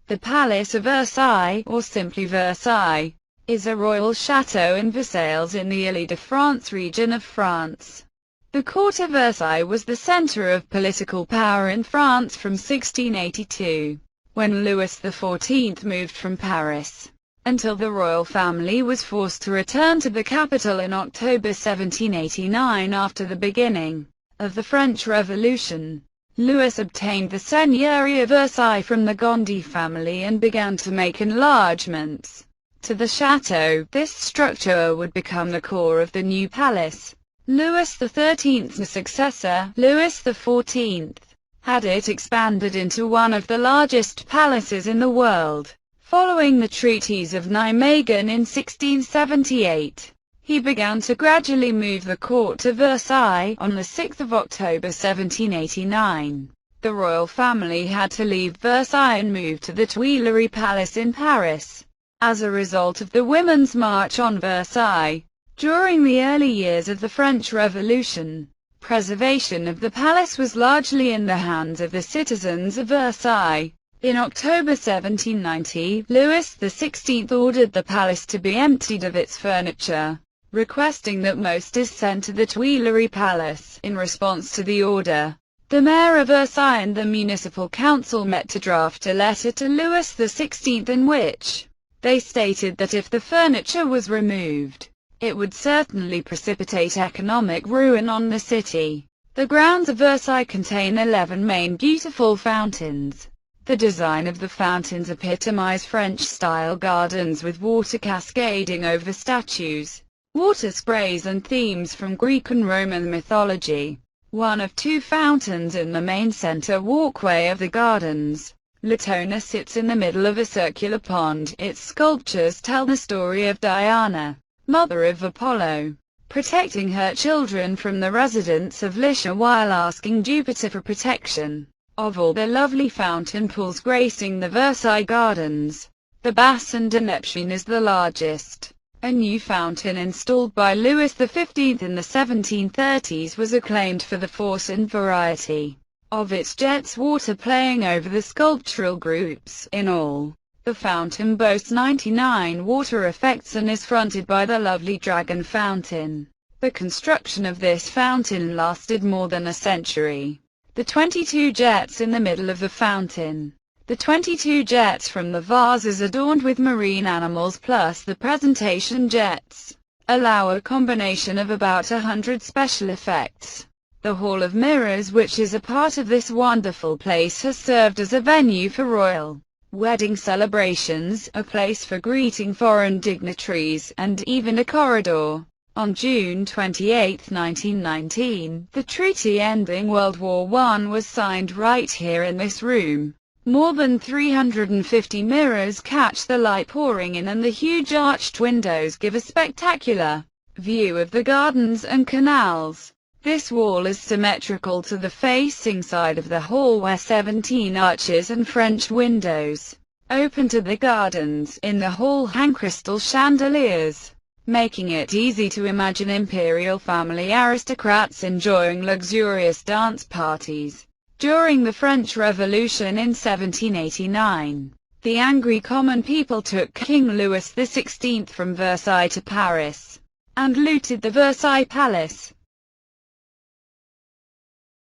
The Palace of Versailles, or simply Versailles, is a royal chateau in Versailles in the Île-de-France region of France. The court of Versailles was the center of political power in France from 1682, when Louis XIV moved from Paris, until the royal family was forced to return to the capital in October 1789 after the beginning of the French Revolution. Louis obtained the seigneurie of Versailles from the Gondy family and began to make enlargements to the chateau. This structure would become the core of the new palace. Louis XIII's successor, Louis XIV, had it expanded into one of the largest palaces in the world. Following the treaties of Nijmegen in 1678, he began to gradually move the court to Versailles. On 6 October 1789, the royal family had to leave Versailles and move to the Tuileries Palace in Paris, as a result of the Women's March on Versailles. During the early years of the French Revolution, preservation of the palace was largely in the hands of the citizens of Versailles. In October 1790, Louis XVI ordered the palace to be emptied of its furniture, requesting that most is sent to the Tuileries Palace. In response to the order, the mayor of Versailles and the municipal council met to draft a letter to Louis XVI in which they stated that if the furniture was removed, it would certainly precipitate economic ruin on the city. The grounds of Versailles contain 11 main beautiful fountains. The design of the fountains epitomize French-style gardens with water cascading over statues, water sprays and themes from Greek and Roman mythology. One of two fountains in the main center walkway of the gardens, NEPTUNE, sits in the middle of a circular pond. Its sculptures tell the story of Diana, mother of Apollo, protecting her children from the residents of Lycia while asking Jupiter for protection. Of all the lovely fountain pools gracing the Versailles gardens, the Bassin de NEPTUNE is the largest. A new fountain installed by Louis XV in the 1730s was acclaimed for the force and variety of its jets water playing over the sculptural groups. In all, the fountain boasts 99 water effects and is fronted by the lovely dragon fountain. The construction of this fountain lasted more than a century. The 22 jets in the middle of the fountain. The 22 jets from the vases adorned with marine animals plus the presentation jets allow a combination of about 100 special effects. The Hall of Mirrors, which is a part of this wonderful place, has served as a venue for royal wedding celebrations, a place for greeting foreign dignitaries, and even a corridor. On June 28, 1919, the treaty ending World War I was signed right here in this room. More than 350 mirrors catch the light pouring in, and the huge arched windows give a spectacular view of the gardens and canals. This wall is symmetrical to the facing side of the hall where 17 arches and French windows open to the gardens. In the hall hang crystal chandeliers, making it easy to imagine imperial family aristocrats enjoying luxurious dance parties. During the French Revolution in 1789, the angry common people took King Louis XVI from Versailles to Paris, and looted the Versailles Palace.